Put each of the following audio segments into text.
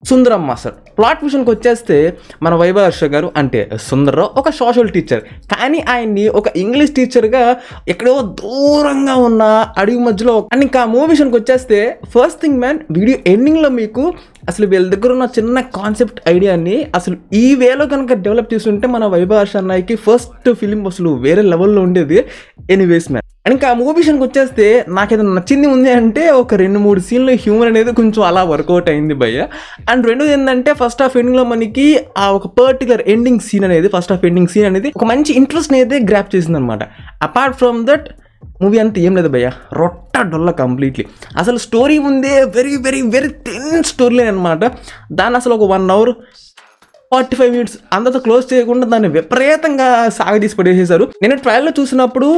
సుందరం master plot విషయానికి వచ్చేస్తే మన వైభవ్ హర్ష గారు అంటే సుందర్రావు ఒక సోషల్ టీచర్, కానీ ఆయన్ని ఒక ఇంగ్లీష్ టీచర్గా ఎక్కడో దూరంగా ఉన్న అడవి మధ్యలో. అండ్ ఇంకా మూవీ విషయానికి వచ్చేస్తే ఫస్ట్ థింగ్ మ్యాన్, వీడియో ఎండింగ్లో మీకు అసలు వీళ్ళ దగ్గర ఉన్న చిన్న కాన్సెప్ట్ ఐడియాని అసలు ఈ వేలో కనుక డెవలప్ చేస్తుంటే మన వైభవ్ హర్ష అన్నయ్యకి ఫస్ట్ ఫిలిం అసలు వేరే లెవెల్లో ఉండేది. ఎనీవేస్ మ్యాన్, అండ్ ఇంకా మూవీ విషయానికి వచ్చేస్తే నాకేదో నచ్చింది ఉంది అంటే ఒక 2-3 సీన్లు హ్యూమర్ అనేది కొంచెం అలా వర్కౌట్ అయింది భయ్య. అండ్ రెండోది ఏంటంటే ఫస్ట్ హాఫ్ ఎండింగ్లో మనకి ఆ ఒక పర్టికులర్ ఎండింగ్ సీన్ అనేది, ఫస్ట్ హాఫ్ ఎండింగ్ సీన్ అనేది ఒక మంచి ఇంట్రెస్ట్ అయితే గ్రాప్ చేసింది అనమాట. అపార్ట్ ఫ్రమ్ దట్ మూవీ అంతా ఏం లేదు భయ్య, రొట్ట డొల్ల కంప్లీట్లీ. అసలు స్టోరీ ఉందే very very very thin story అనమాట. దాన్ని అసలు ఒక 1 hour 45 minutes అంతతో క్లోజ్ చేయకుండా దాన్ని విపరీతంగా సాగదీసి పడేసేశారు. నేను ట్రయల్లో చూసినప్పుడు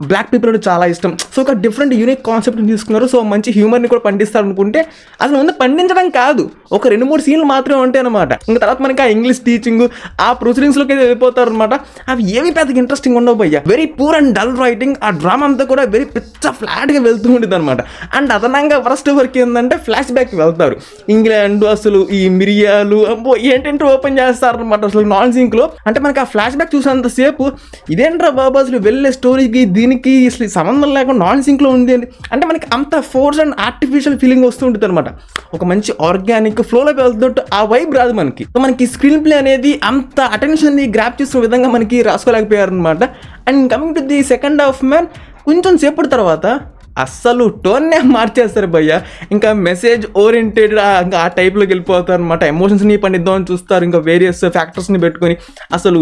బ్లాక్ పీపుల్ అంటే చాలా ఇష్టం, సో ఒక డిఫరెంట్ యూనిక్ కాన్సెప్ట్ని తీసుకున్నారు. సో మంచి హ్యూమర్ని కూడా పండిస్తారు అనుకుంటే అసలు ముందు పండించడం కాదు, ఒక 2-3 సీన్లు మాత్రమే ఉంటాయి అనమాట. ఇంకా తర్వాత మనకి ఆ ఇంగ్లీష్ టీచింగ్ ఆ ప్రొసీడింగ్స్లోకి అయితే వెళ్ళిపోతారు అనమాట. అవి ఏమి పెద్దగా ఇంట్రెస్టింగ్ ఉండవు భయ్య, very poor and dull writing. ఆ డ్రామా అంతా కూడా వెరీ పిచ్చ ఫ్లాట్గా వెళ్తూ ఉంటుంది అనమాట. అండ్ అదనంగా ఫస్ట్ వరకు ఏంటంటే ఫ్లాష్ బ్యాక్కి వెళ్తారు. ఇంగ్లాండ్ అసలు ఈ మిరియాలు అబ్బో ఏంటంటే ఓపెన్ చేస్తారు అనమాట అసలు నాన్ సింక్లో. అంటే మనకి ఆ ఫ్లాష్ బ్యాక్ చూసేంతసేపు ఇదేంట్రా బాబు అసలు వెళ్ళే స్టోరీకి దీనికి అసలు సంబంధం లేకుండా నాన్ సింక్లో ఉంది అని అంటే మనకి అంత ఫోర్స్ అండ్ ఆర్టిఫిషియల్ ఫీలింగ్ వస్తూ ఉంటుంది అనమాట. ఒక మంచి ఆర్గానిక్ ఫ్లోలో వెళ్తున్నట్టు ఆ వైబ్ రాదు మనకి. సో మనకి స్క్రీన్ ప్లే అనేది అంత అటెన్షన్ని గ్రాప్ చేసిన విధంగా మనకి రాసుకోలేకపోయారు అనమాట. And coming to the second half man, కొంచెం సేపటి తర్వాత అస్సలు టోన్నే మార్చేస్తారు భయ్య. ఇంకా మెసేజ్ ఓరియంటెడ్ ఇంకా ఆ టైప్లోకి వెళ్ళిపోతారు అనమాట. ఎమోషన్స్ని పండిద్దామని చూస్తారు, ఇంకా వేరియస్ ఫ్యాక్టర్స్ని పెట్టుకొని అసలు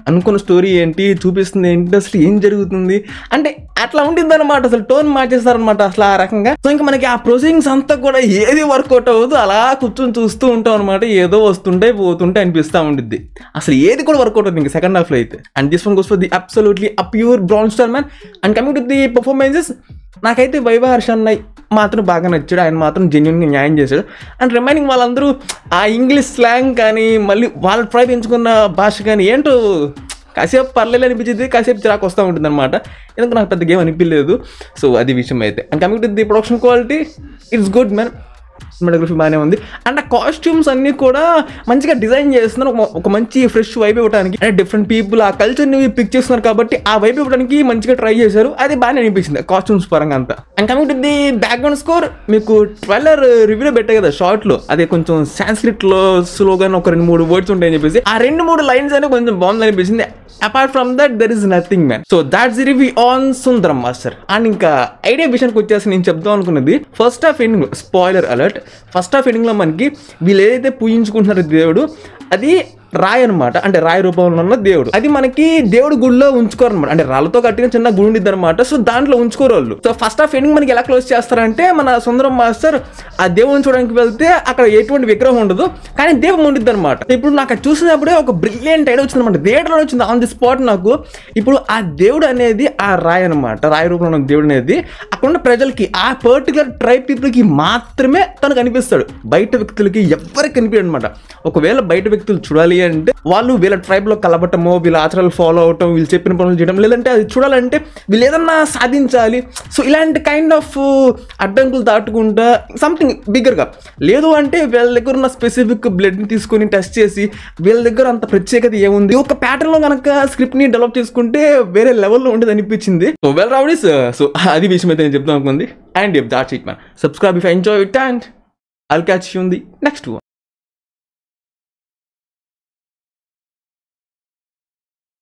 అనుకున్న స్టోరీ ఏంటి చూపిస్తుంది ఏంటి అసలు ఏం జరుగుతుంది అంటే అట్లా ఉంటుంది అనమాట. అసలు టోన్ మార్చేస్తారనమాట అసలు ఆ రకంగా. సో ఇంకా మనకి ఆ ప్రొసీడింగ్స్ అంతా కూడా ఏది వర్కౌట్ అవ్వదు, అలా కూర్చొని చూస్తూ ఉంటాం అనమాట. ఏదో వస్తుంటే పోతుంటే అనిపిస్తూ ఉంటుంది, అసలు ఏది కూడా వర్కౌట్ అవుతుంది ఇంకా సెకండ్ హాఫ్లో అయితే. And this one goes for the absolutely a pure brown star man. And coming to the performances, నాకైతే వైభవ్ హర్ష అన్నయ్య మాత్రం బాగా నచ్చాడు, ఆయన మాత్రం జెన్యున్గా న్యాయం చేశాడు. అండ్ రిమైనింగ్ వాళ్ళందరూ ఆ ఇంగ్లీష్ స్లాంగ్ కానీ మళ్ళీ వాళ్ళ ట్రైబ్ ఎంచుకున్న భాష కానీ ఏంటో కాసేపు పర్లేదు అనిపించింది, కాసేపు చిరాకు వస్తూ ఉంటుంది అనమాట. ఎందుకు నాకు పెద్ద గేమ్ అనిపించలేదు. సో అది విషయం అయితే. And coming to the production quality, it's good man. Cinematography బాగానే ఉంది. అండ్ ఆ కాస్ట్యూమ్స్ అన్నీ కూడా మంచిగా డిజైన్ చేస్తున్నారు, ఒక మంచి ఫ్రెష్ వైబ్ ఇవ్వడానికి. అంటే డిఫరెంట్ పీపుల్ ఆ కల్చర్ని పిక్ చేస్తున్నారు కాబట్టి ఆ వైబ్ ఇవ్వడానికి మంచిగా ట్రై చేశారు. అది బాగానే అనిపించింది కాస్ట్యూమ్స్ పరంగా అంతా. And coming to the background score, మీకు ట్రైలర్ రివ్యూలో పెట్టే కదా షార్ట్లో, అదే కొంచెం సాంస్క్రిట్లో స్లోగానే ఒక 2-3 వర్డ్స్ ఉంటాయని చెప్పేసి ఆ 2-3 లైన్స్ అనేది కొంచెం బాగుంది అనిపించింది. Apart from that there is nothing man. So that's the review on Sundaram master. And ఇంకా ఐడియా విషయానికి వచ్చేసి నేను చెప్దాం అనుకున్నది, first half ending spoiler alert, first half ఎండింగ్లో మనకి వీళ్ళు ఏదైతే పూజించుకుంటున్నారో దేవుడు అది రాయి అనమాట. అంటే రాయి రూపంలో ఉన్న దేవుడు, అది మనకి దేవుడు గుడిలో ఉంచుకోరు అనమాట. అంటే రాళ్ళతో కట్టిన చిన్న గుడి ఉండిద్ది అనమాట. సో దాంట్లో ఉంచుకోరు వాళ్ళు. సో ఫస్ట్ హాఫ్ ఎండింగ్ మనకి ఎలా క్లోజ్ చేస్తారంటే, మన సుందరం మాస్టర్ ఆ దేవుడిని చూడడానికి వెళ్తే అక్కడ ఎటువంటి విగ్రహం ఉండదు, కానీ దేవం ఉండిద్ది అనమాట. ఇప్పుడు నాకు అది చూసినప్పుడే ఒక బ్రిలియంట్ ఐడియా వచ్చింది అనమాట, థియేటర్లో వచ్చింది ఆన్ ది స్పాట్ నాకు. ఇప్పుడు ఆ దేవుడు అనేది ఆ రాయి అనమాట, రాయి రూపంలో ఉన్న దేవుడు అనేది అక్కడ ఉన్న ప్రజలకి, ఆ పర్టికులర్ ట్రైబ్ పీపుల్కి మాత్రమే తను కనిపిస్తాడు, బయట వ్యక్తులకి ఎవరికి కనిపించడు అనమాట. ఒకవేళ బయట వ్యక్తులు చూడాలి అంటే వాళ్ళు వీళ్ళ ట్రైబ్లో కలవటమో, వీళ్ళ ఆచరాలు ఫాలో అవటం, వీళ్ళు చెప్పిన పనులు చేయడం, లేదంటే అది చూడాలంటే వీళ్ళు ఏదన్నా సాధించాలి. సో ఇలాంటి కైండ్ ఆఫ్ అడ్డంకులు దాటుకుంటా సంథింగ్ బిగ్గర్గా, లేదు అంటే వీళ్ళ దగ్గర ఉన్న స్పెసిఫిక్ బ్లడ్ని తీసుకొని టెస్ట్ చేసి వీళ్ళ దగ్గర అంత ప్రత్యేకత ఏముంది, ఒక ప్యాటర్న్లో కనుక స్క్రిప్ట్ని డెవలప్ చేసుకుంటే వేరే లెవెల్లో ఉండేది అనిపించింది. సో వెల్ రౌడీస్, సో అది విషయం అయితే నేను చెప్తాను అనుకుంది. And that's it man. Subscribe if I enjoy it and I'll catch you in the next one.